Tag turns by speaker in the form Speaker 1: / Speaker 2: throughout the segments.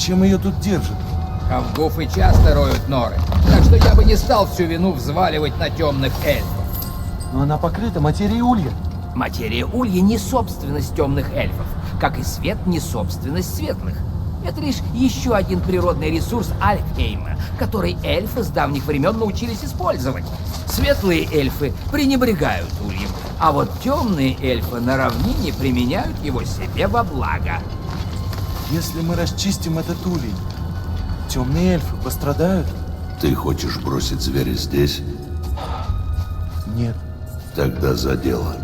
Speaker 1: Зачем ее тут держат?
Speaker 2: Хавгуфы часто роют норы, так что я бы не стал всю вину взваливать на темных эльфов.
Speaker 1: Но она покрыта материей улья.
Speaker 2: Материя улья не собственность темных эльфов, как и свет не собственность светлых. Это лишь еще один природный ресурс Альфхейма, который эльфы с давних времен научились использовать. Светлые эльфы пренебрегают ульем, а вот темные эльфы на равнине применяют его себе во благо.
Speaker 1: Если мы расчистим этот улей, темные эльфы пострадают?
Speaker 3: Ты хочешь бросить зверя здесь?
Speaker 1: Нет.
Speaker 3: Тогда за дело.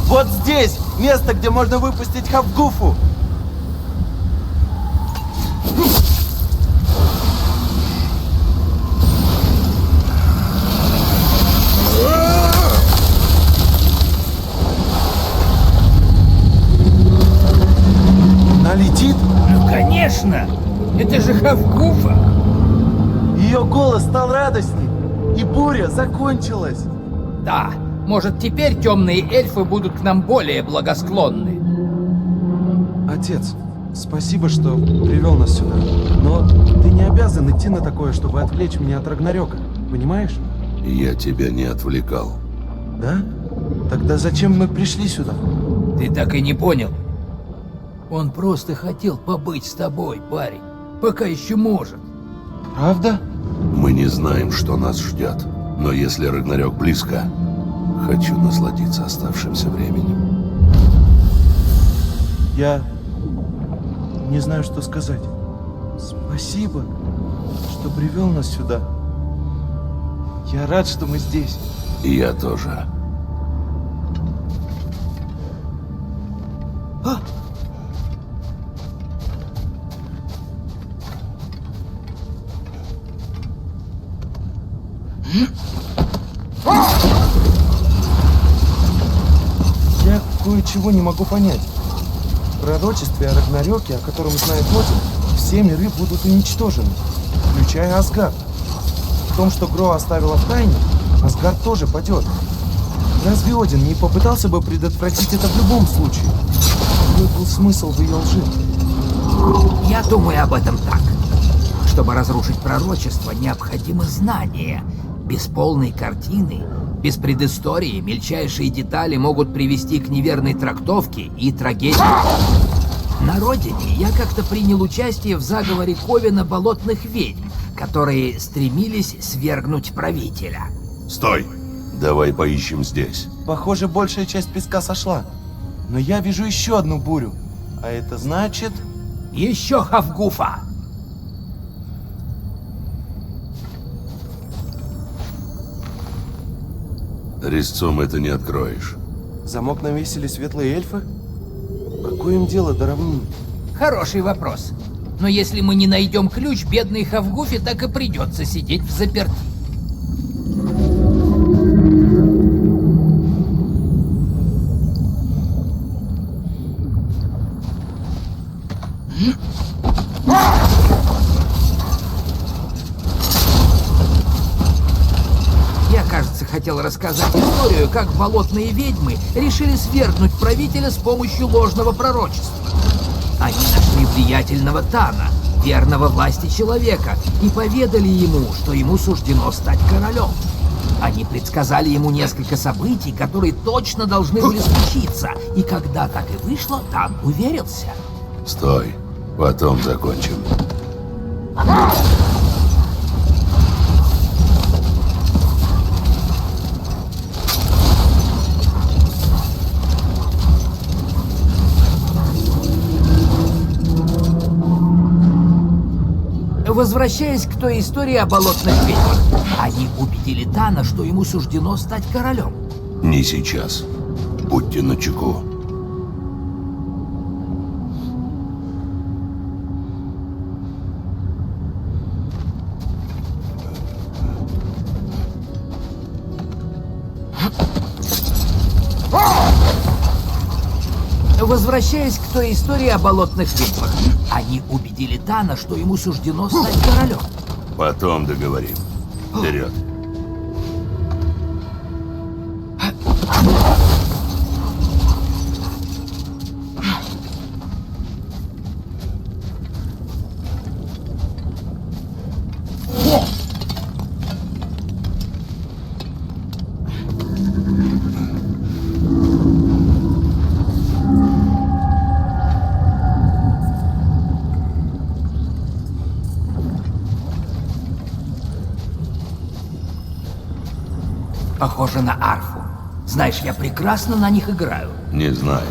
Speaker 1: Вот здесь! Место, где можно выпустить Хавгуфу! Она летит?
Speaker 2: Ну, конечно! Это же Хавгуфа!
Speaker 1: Ее голос стал радостней, и буря закончилась.
Speaker 2: Да, может, теперь темные эльфы будут к нам более благосклонны.
Speaker 1: Отец, спасибо, что привел нас сюда. Но ты не обязан идти на такое, чтобы отвлечь меня от Рагнарёка. Понимаешь?
Speaker 3: Я тебя не отвлекал.
Speaker 1: Да? Тогда зачем мы пришли сюда?
Speaker 2: Ты так и не понял. Он просто хотел побыть с тобой, парень. Пока еще может.
Speaker 1: Правда?
Speaker 3: Мы не знаем, что нас ждет. Но если Рагнарёк близко, хочу насладиться оставшимся временем.
Speaker 1: Я не знаю, что сказать. Спасибо, что привел нас сюда. Я рад, что мы здесь.
Speaker 3: И я тоже.
Speaker 1: Я кое-чего не могу понять. В пророчестве о Рагнарёке, о котором знает Один, все миры будут уничтожены, включая Асгард. В том, что Гро оставила в тайне, Асгард тоже падет. Разве Один не попытался бы предотвратить это в любом случае? Какой был смысл в ее лжи?
Speaker 2: Я думаю об этом так. Чтобы разрушить пророчество, необходимо знание. Без полной картины, без предыстории, мельчайшие детали могут привести к неверной трактовке и трагедии. На родине я как-то принял участие в заговоре Ковена болотных ведьм, которые стремились свергнуть правителя.
Speaker 3: Стой! Давай поищем здесь.
Speaker 1: Похоже, большая часть песка сошла. Но я вижу еще одну бурю. А это значит...
Speaker 2: Еще Хавгуфа!
Speaker 3: Резцом это не откроешь.
Speaker 1: Замок навесили светлые эльфы? Какое им дело до равнин?
Speaker 2: Хороший вопрос. Но если мы не найдем ключ, бедной Хавгуфе так и придется сидеть взаперти. рассказать историю, как болотные ведьмы решили свергнуть правителя с помощью ложного пророчества. Они нашли влиятельного Тана, верного власти человека, и поведали ему, что ему суждено стать королем. Они предсказали ему несколько событий, которые точно должны были случиться, и когда так и вышло, Тан уверился.
Speaker 3: Стой, потом закончим.
Speaker 2: Возвращаясь к той истории о болотных ведьмах, они убедили Тана, что ему суждено стать королем.
Speaker 3: Не сейчас. Будьте начеку.
Speaker 2: Возвращаясь к той истории о болотных ведьмах, они убедили Тана, что ему суждено стать королем.
Speaker 3: Потом договорим. Вперед.
Speaker 2: Похоже на арфу. Знаешь, я прекрасно на них играю.
Speaker 3: Не знаю.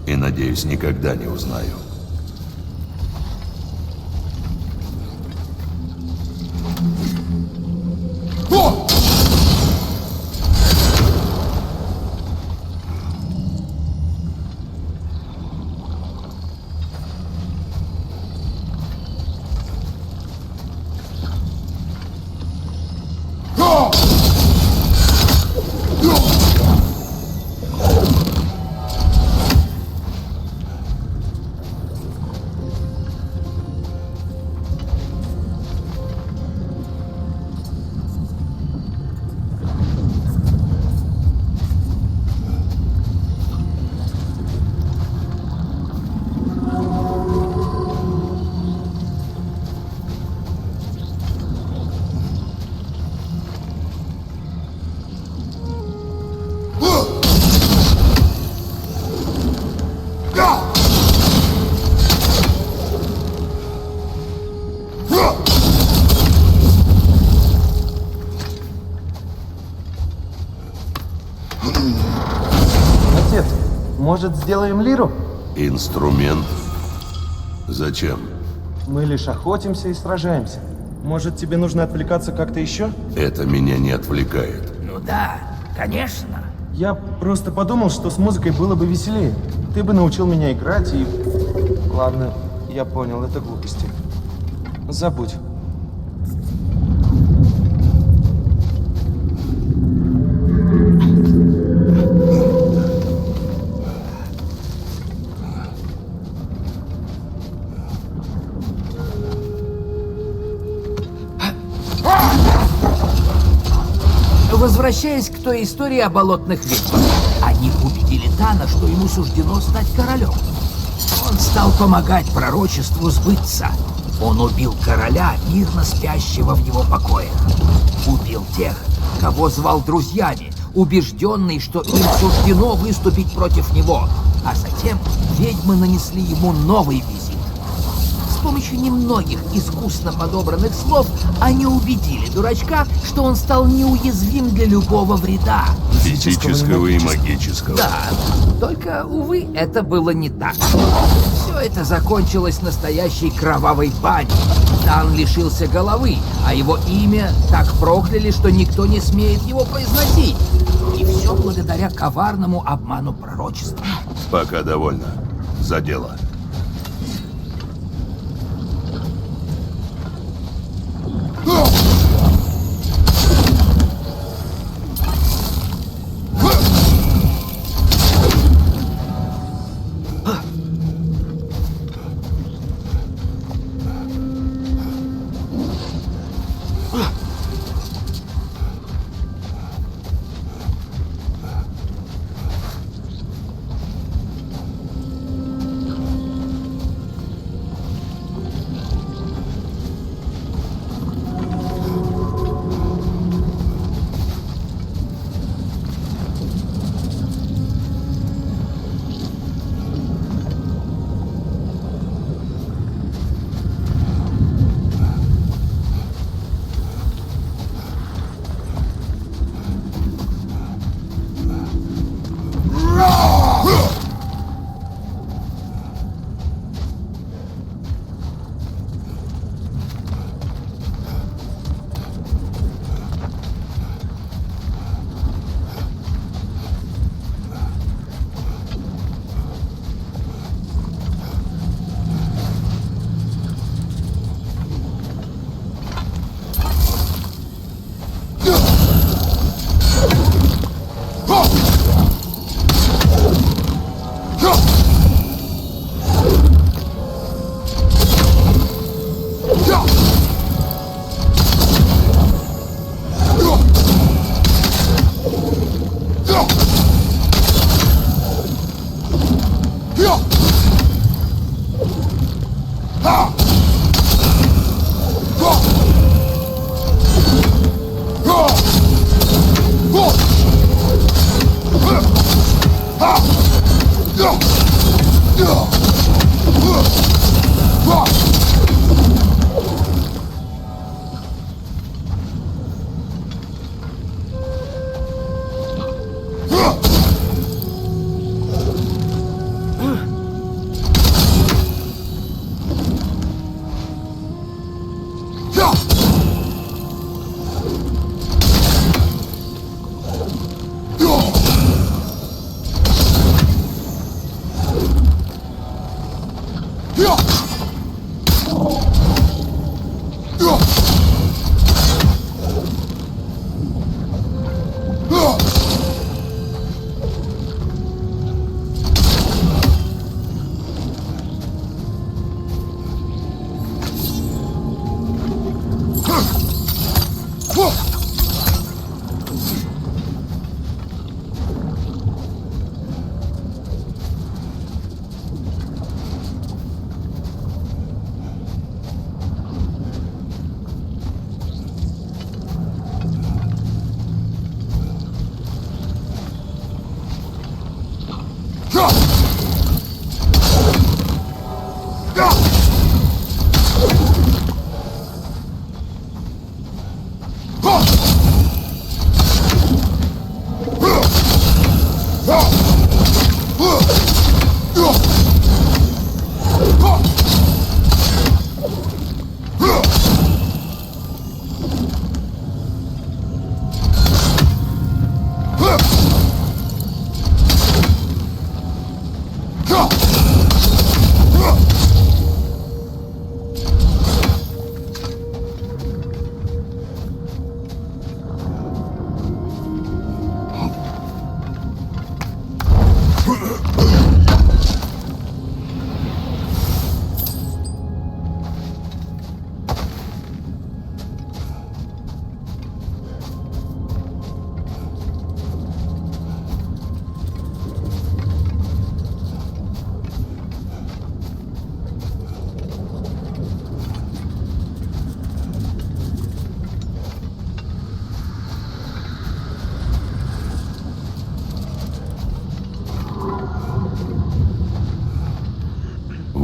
Speaker 3: И, надеюсь, никогда не узнаю.
Speaker 1: Отец, может, сделаем лиру?
Speaker 3: Инструмент? Зачем?
Speaker 1: Мы лишь охотимся и сражаемся. Может, тебе нужно отвлекаться как-то еще?
Speaker 3: Это меня не отвлекает.
Speaker 2: Ну да, конечно.
Speaker 1: Я просто подумал, что с музыкой было бы веселее. Ты бы научил меня играть и... Ладно, я понял, это глупости. Забудь.
Speaker 2: Возвращаясь к той истории о болотных ведьмах, они убедили Тана, что ему суждено стать королем. Он стал помогать пророчеству сбыться. Он убил короля, мирно спящего в его покоях. Убил тех, кого звал друзьями, убежденный, что им суждено выступить против него. А затем ведьмы нанесли ему новый визит. С помощью немногих искусно подобранных слов они убедили дурачка, что он стал неуязвим для любого вреда.
Speaker 3: Физического и магического.
Speaker 2: Да, только, увы, это было не так. Все это закончилось настоящей кровавой баней. Тан лишился головы, а его имя так прокляли, что никто не смеет его произносить. И все благодаря коварному обману пророчества.
Speaker 3: Пока довольно. За дело.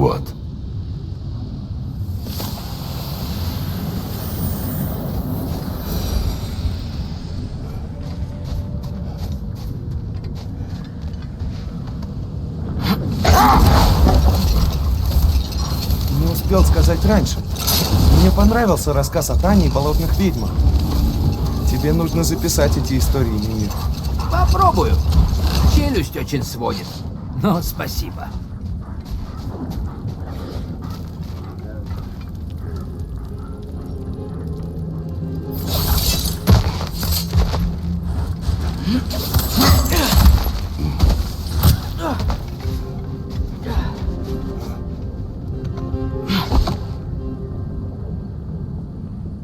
Speaker 3: Вот.
Speaker 1: Не успел сказать раньше. Мне понравился рассказ о Тане и болотных ведьмах. Тебе нужно записать эти истории, Мимир.
Speaker 2: Попробую. Челюсть очень сводит. Но спасибо.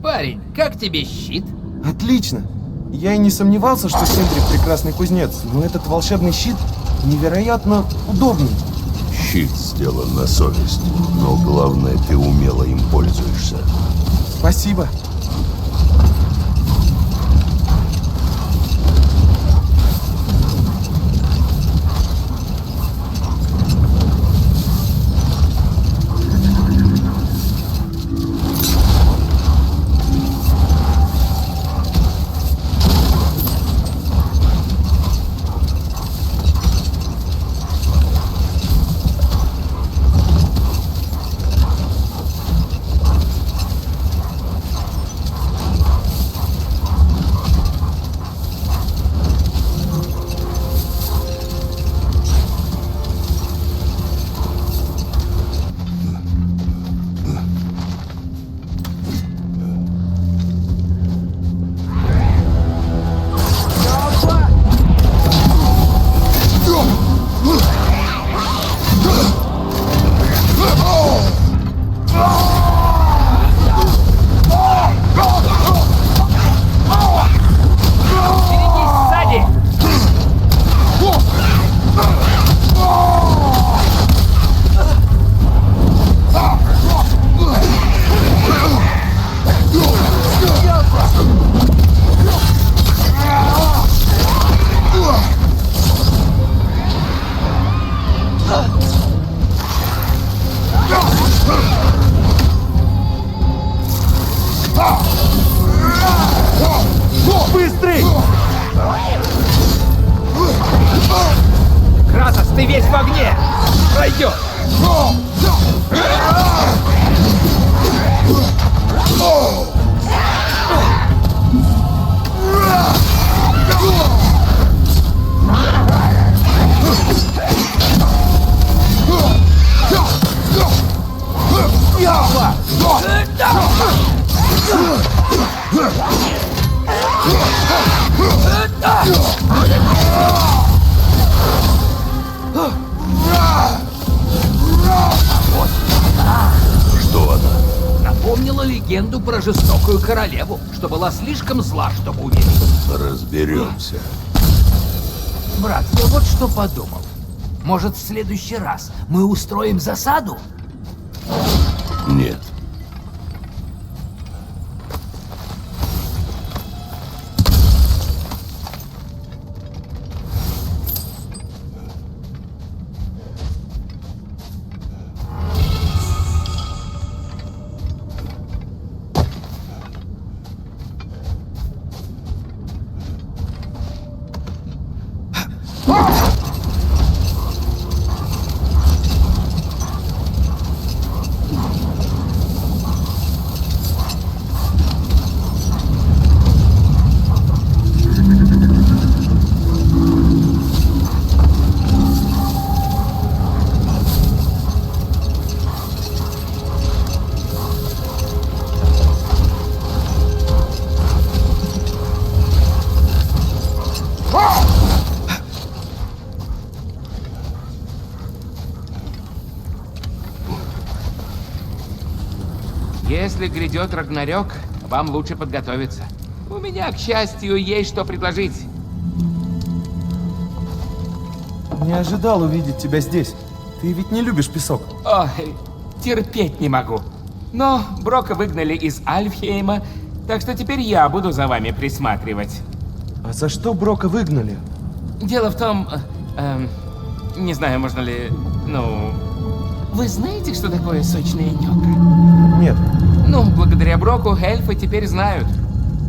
Speaker 2: Парень, как тебе щит?
Speaker 1: Отлично! Я и не сомневался, что Синдри прекрасный кузнец, но этот волшебный щит невероятно удобный.
Speaker 3: Щит сделан на совесть, но главное, ты умело им пользуешься.
Speaker 1: Спасибо.
Speaker 2: Весь в огне! Пройдет!
Speaker 3: Что она?
Speaker 2: Напомнила легенду про жестокую королеву, что была слишком зла, чтобы умереть.
Speaker 3: Разберемся.
Speaker 2: Брат, я вот что подумал. Может, в следующий раз мы устроим засаду?
Speaker 3: Нет.
Speaker 4: Если грядет Рагнарёк, вам лучше подготовиться. У меня, к счастью, есть что предложить.
Speaker 1: Не ожидал увидеть тебя здесь. Ты ведь не любишь песок.
Speaker 4: Ой, терпеть не могу. Но Брока выгнали из Альфхейма, так что теперь я буду за вами присматривать.
Speaker 1: А за что Брока выгнали?
Speaker 4: Дело в том... не знаю, можно ли... Вы знаете, что такое сочная нёка?
Speaker 1: Нет.
Speaker 4: Благодаря Броку эльфы теперь знают.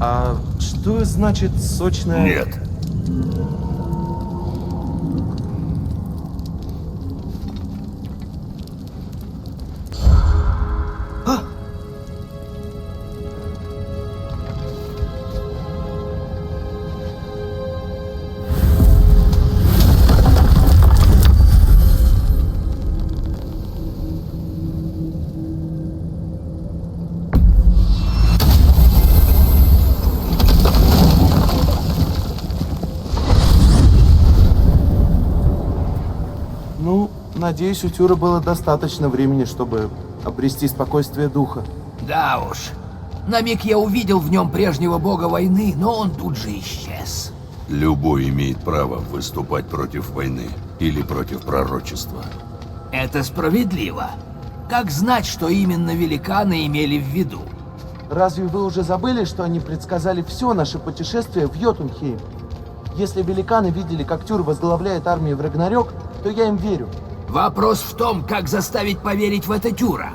Speaker 1: А что значит сочная...
Speaker 3: Нет.
Speaker 1: Надеюсь, у Тюра было достаточно времени, чтобы обрести спокойствие духа.
Speaker 2: Да уж. На миг я увидел в нем прежнего бога войны, но он тут же исчез.
Speaker 3: Любой имеет право выступать против войны или против пророчества.
Speaker 2: Это справедливо. Как знать, что именно великаны имели в виду?
Speaker 1: Разве вы уже забыли, что они предсказали все наше путешествие в Йотунхейм? Если великаны видели, как Тюр возглавляет армию в Рагнарёк, то я им верю.
Speaker 2: Вопрос в том, как заставить поверить в это Тюра.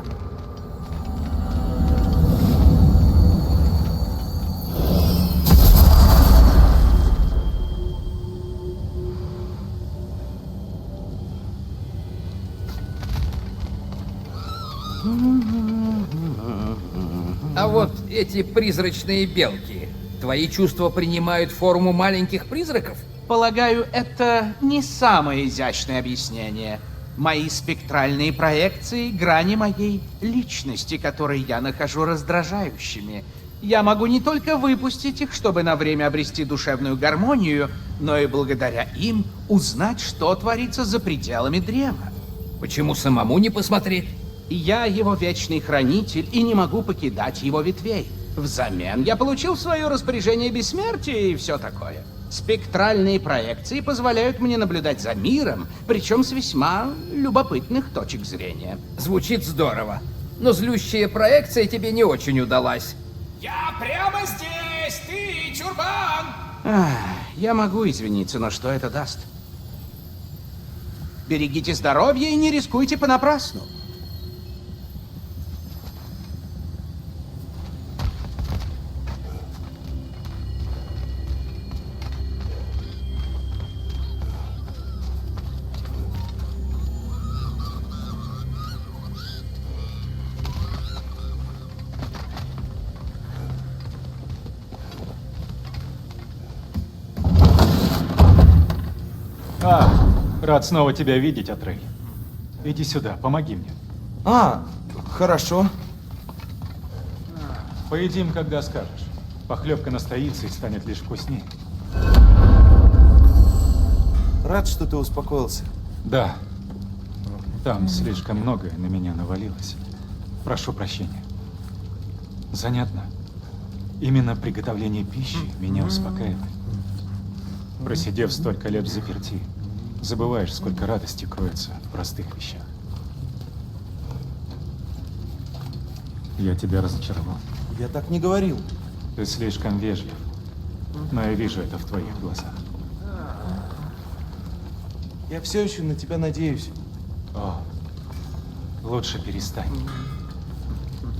Speaker 2: А вот эти призрачные белки, твои чувства принимают форму маленьких призраков?
Speaker 5: Полагаю, это не самое изящное объяснение. Мои спектральные проекции — грани моей личности, которые я нахожу раздражающими. Я могу не только выпустить их, чтобы на время обрести душевную гармонию, но и благодаря им узнать, что творится за пределами древа.
Speaker 2: Почему самому не посмотреть?
Speaker 5: Я его вечный хранитель и не могу покидать его ветвей. Взамен я получил в свое распоряжение бессмертие и все такое. Спектральные проекции позволяют мне наблюдать за миром, причем с весьма любопытных точек зрения.
Speaker 2: Звучит здорово, но злющая проекция тебе не очень удалась.
Speaker 4: Я прямо здесь, ты, чурбан!
Speaker 5: Я могу извиниться, но что это даст? Берегите здоровье и не рискуйте понапрасну.
Speaker 6: Рад снова тебя видеть, Атрей. Иди сюда, помоги мне.
Speaker 1: Хорошо.
Speaker 6: Поедим, когда скажешь. Похлебка настоится и станет лишь вкуснее.
Speaker 1: Рад, что ты успокоился.
Speaker 6: Да. Там слишком многое на меня навалилось. Прошу прощения. Занятно. Именно приготовление пищи меня успокаивает. Просидев столько лет взаперти, забываешь, сколько радости кроется в простых вещах. Я тебя разочаровал.
Speaker 1: Я так не говорил.
Speaker 6: Ты слишком вежлив. Но я вижу это в твоих глазах.
Speaker 1: Я все еще на тебя надеюсь.
Speaker 6: О, лучше перестань.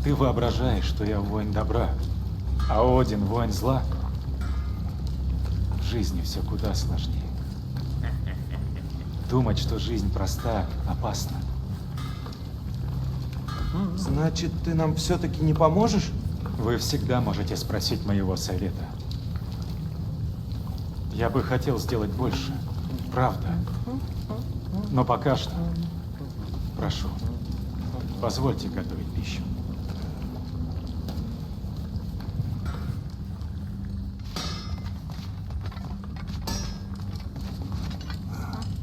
Speaker 6: Ты воображаешь, что я воин добра, а Один воин зла. В жизни все куда сложнее. Думать, что жизнь проста, опасно.
Speaker 1: Значит, ты нам все-таки не поможешь?
Speaker 6: Вы всегда можете спросить моего совета. Я бы хотел сделать больше, правда. Но пока что, прошу, позвольте готовить пищу.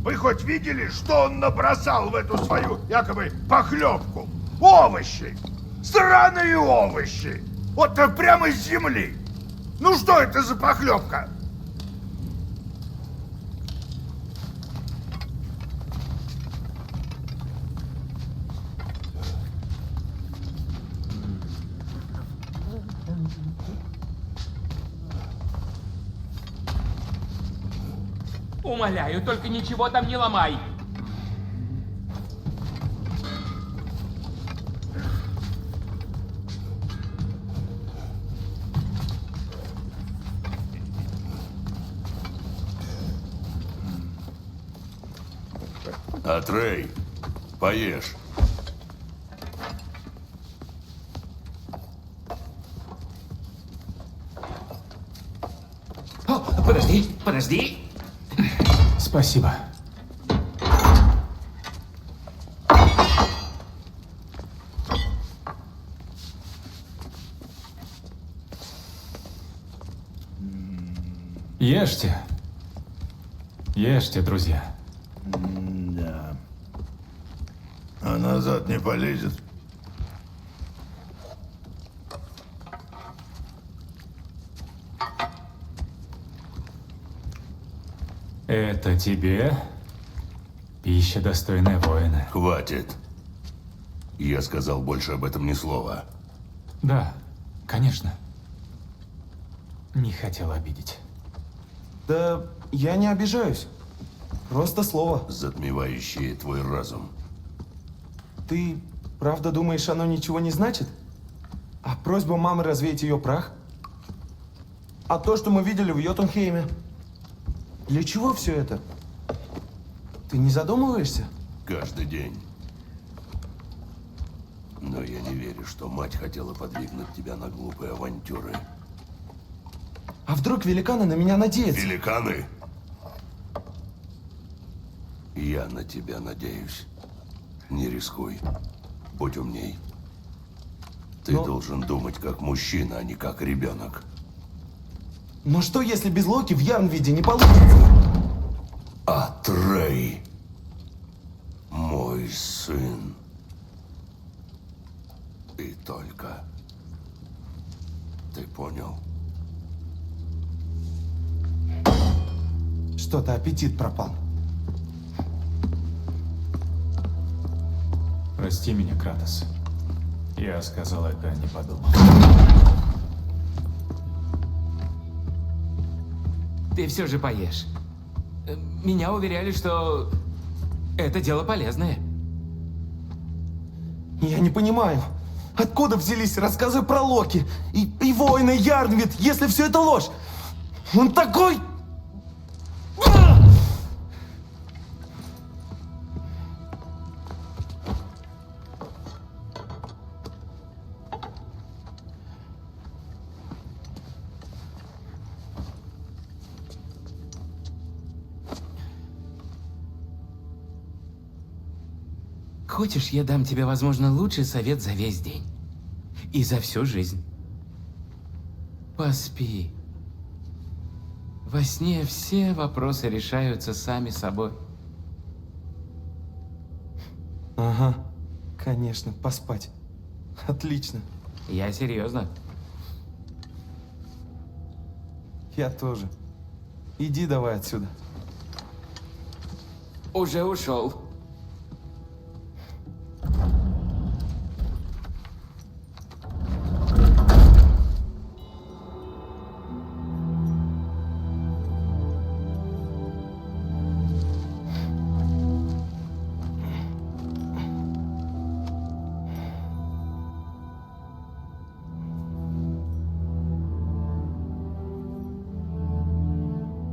Speaker 7: Вы хоть видели, что он набросал в эту свою якобы похлебку? Овощи! Сраные овощи! Вот прямо с земли! Ну что это за похлебка?
Speaker 4: Умоляю, только ничего там не ломай.
Speaker 3: Атрей, поешь.
Speaker 2: О, подожди, подожди.
Speaker 6: Спасибо. Ешьте. Ешьте, друзья.
Speaker 7: Да. А назад не полезет.
Speaker 6: Это тебе пища, достойная воина.
Speaker 3: Хватит. Я сказал больше об этом ни слова.
Speaker 6: Да, конечно. Не хотел обидеть.
Speaker 1: Да я не обижаюсь. Просто слово.
Speaker 3: Затмевающее твой разум.
Speaker 1: Ты правда думаешь, оно ничего не значит? А просьба мамы развеять ее прах? А то, что мы видели в Йотунхейме? Для чего все это? Ты не задумываешься?
Speaker 3: Каждый день. Но я не верю, что мать хотела подвигнуть тебя на глупые авантюры.
Speaker 1: А вдруг великаны на меня надеются?
Speaker 3: Великаны? Я на тебя надеюсь. Не рискуй. Будь умней. Ты должен думать как мужчина, а не как ребенок.
Speaker 1: Но что, если без Локи в Ярнвиде не получится?
Speaker 3: Атрей, мой сын. И только. Ты понял?
Speaker 1: Что-то аппетит пропал.
Speaker 6: Прости меня, Кратос. Я сказал это, не подумал.
Speaker 4: Ты все же поешь. Меня уверяли, что это дело полезное.
Speaker 1: Я не понимаю, откуда взялись рассказы про Локи и воины Ярнвид, если все это ложь? Он такой...
Speaker 4: Хочешь, я дам тебе, возможно, лучший совет за весь день. И за всю жизнь. Поспи. Во сне все вопросы решаются сами собой.
Speaker 1: Ага, конечно, поспать. Отлично.
Speaker 4: Я серьезно.
Speaker 1: Я тоже. Иди давай отсюда.
Speaker 4: Уже ушел.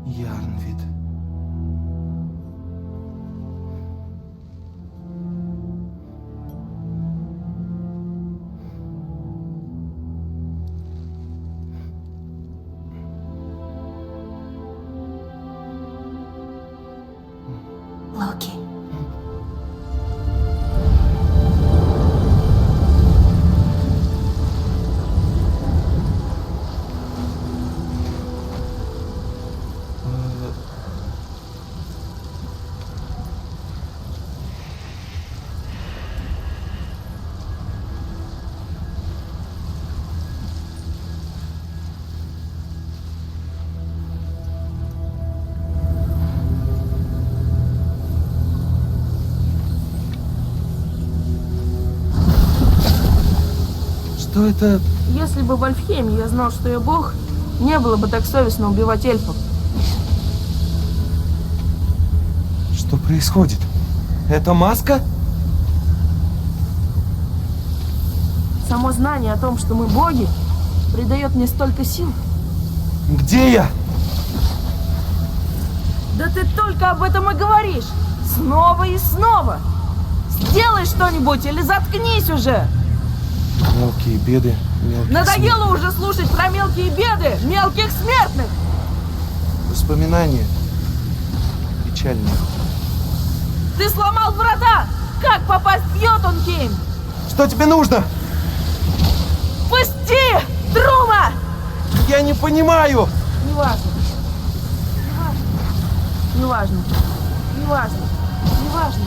Speaker 1: Ярнвид.
Speaker 8: Локи.
Speaker 1: Что это?
Speaker 9: Если бы в Альфхейме я знал, что я бог, не было бы так совестно убивать эльфов.
Speaker 1: Что происходит? Это маска?
Speaker 9: Само знание о том, что мы боги, придает мне столько сил.
Speaker 1: Где я?
Speaker 9: Да ты только об этом и говоришь. Снова и снова. Сделай что-нибудь или заткнись уже.
Speaker 1: Мелкие беды, мелких
Speaker 9: Надоело уже слушать про мелкие беды мелких смертных.
Speaker 1: Воспоминания печальные.
Speaker 9: Ты сломал врата. Как попасть в Йотунхейм?
Speaker 1: Что тебе нужно?
Speaker 9: Пусти! Друма!
Speaker 1: Я не понимаю!
Speaker 9: Неважно. Неважно. Неважно. Неважно.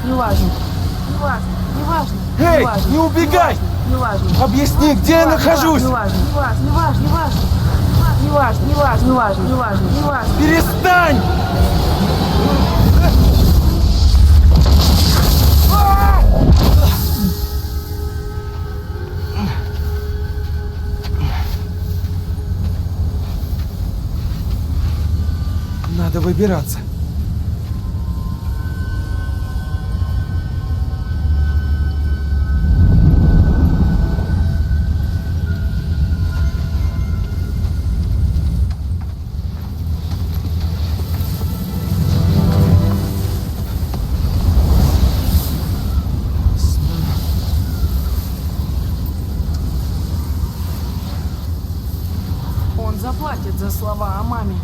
Speaker 9: Неважно. Неважно. Неважно.
Speaker 1: Эй,
Speaker 9: Неважно.
Speaker 1: не убегай!
Speaker 9: Неважно.
Speaker 1: Объясни, где я нахожусь!
Speaker 9: Неважно. Неважно. Неважно. Неважно. Неважно. Неважно. Неважно. Неважно.
Speaker 1: Перестань! Надо выбираться.
Speaker 9: Он заплатит за слова о маме.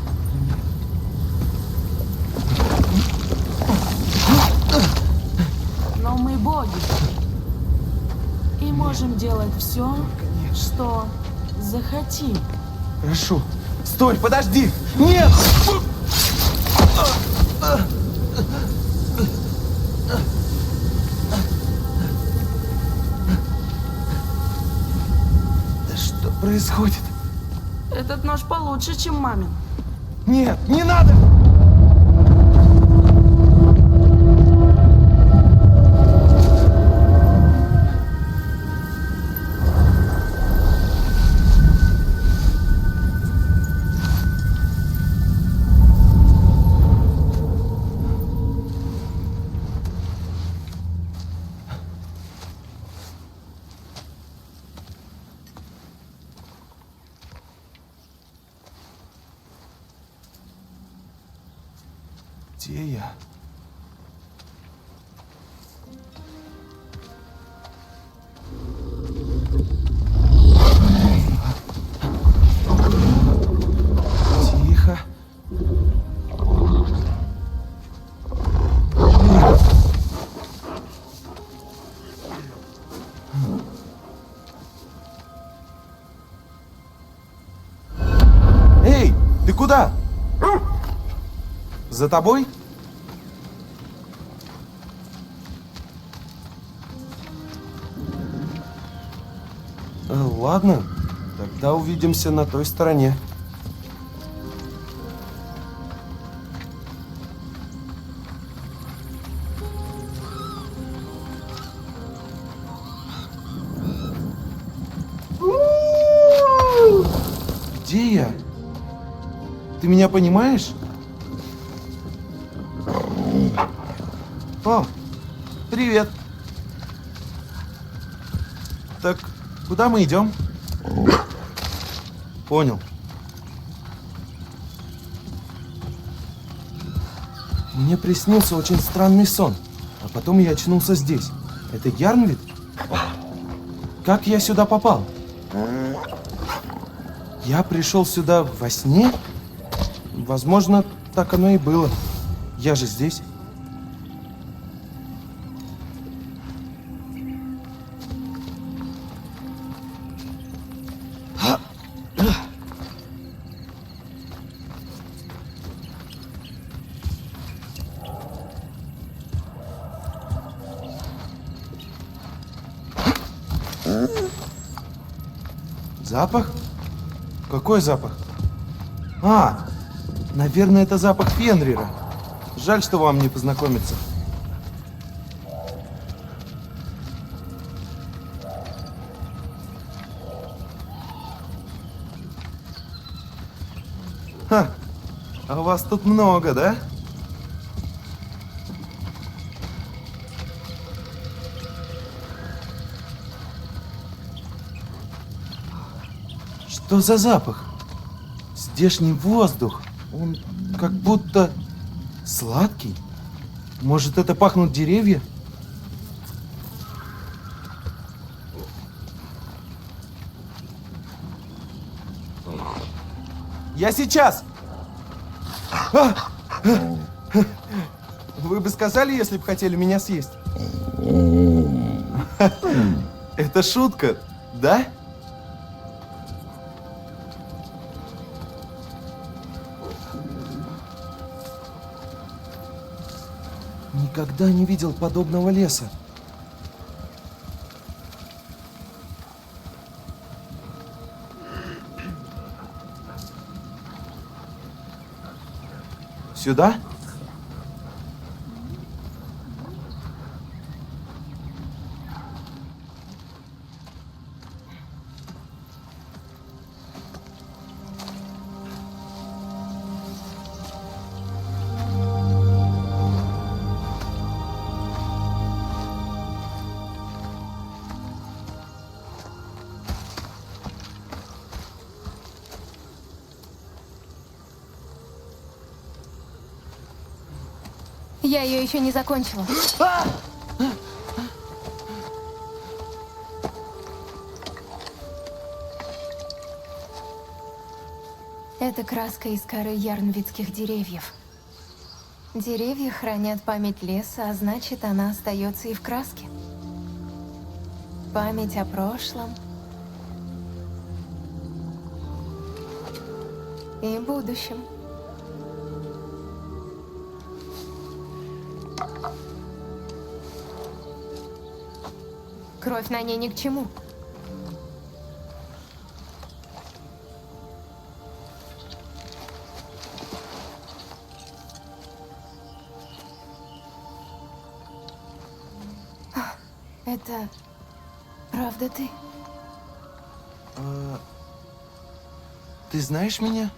Speaker 9: Но мы боги. И можем делать все, что захотим.
Speaker 1: Прошу. Стой, подожди! Нет! Да что происходит?
Speaker 9: Этот нож получше, чем мамин.
Speaker 1: Нет, не надо! Где я? Тихо. За тобой? Ладно, тогда увидимся на той стороне. Где я? Ты меня понимаешь? О, привет. Так, куда мы идем? Понял. Мне приснился очень странный сон, а потом я очнулся здесь. Это Ярнвид? Как я сюда попал? Я пришел сюда во сне? Возможно, так оно и было. Я же здесь. Запах? Какой запах? А, наверное, это запах Фенрира. Жаль, что вам не познакомиться. Ха, а у вас тут много, да? Что за запах? Здешний воздух, он как будто сладкий. Может, это пахнут деревья? Я сейчас! Вы бы сказали, если бы хотели меня съесть? Это шутка, да? Никогда не видел подобного леса. Сюда?
Speaker 8: Я ее еще не закончила. Это краска из коры ярнвидских деревьев. Деревья хранят память леса, а значит, она остается и в краске. Память о прошлом и будущем. Кровь на ней ни к чему. Это правда ты?
Speaker 1: Ты знаешь меня?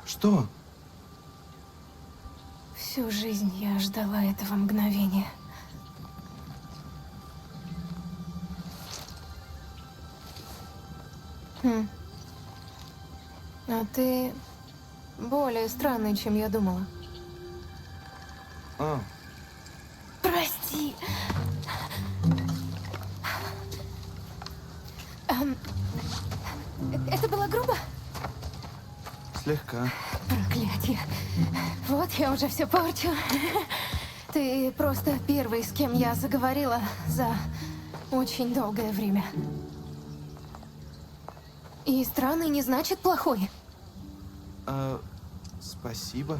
Speaker 1: Что?
Speaker 8: Всю жизнь я ждала этого мгновения. А ты более странный, чем я думала. Прости. Это было грубо?
Speaker 1: Слегка.
Speaker 8: Проклятие. Вот я уже все порчу. Ты просто первый, с кем я заговорила за очень долгое время. И странный не значит плохой.
Speaker 1: Спасибо.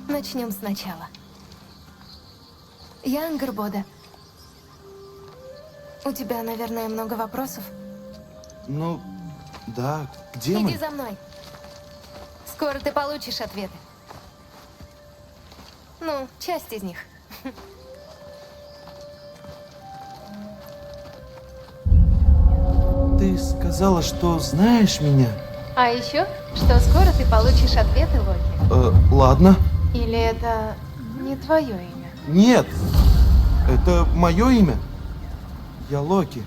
Speaker 8: Начнем сначала. Я Ангербода. У тебя, наверное, много вопросов?
Speaker 1: Ну, да, где
Speaker 8: Иди
Speaker 1: мы?
Speaker 8: за мной. Скоро ты получишь ответы. Ну, часть из них.
Speaker 1: Ты сказала, что знаешь меня?
Speaker 8: А еще, что скоро ты получишь ответы, Локи.
Speaker 1: Ладно.
Speaker 8: Или это не твое имя?
Speaker 1: Нет, это мое имя. Я Локи.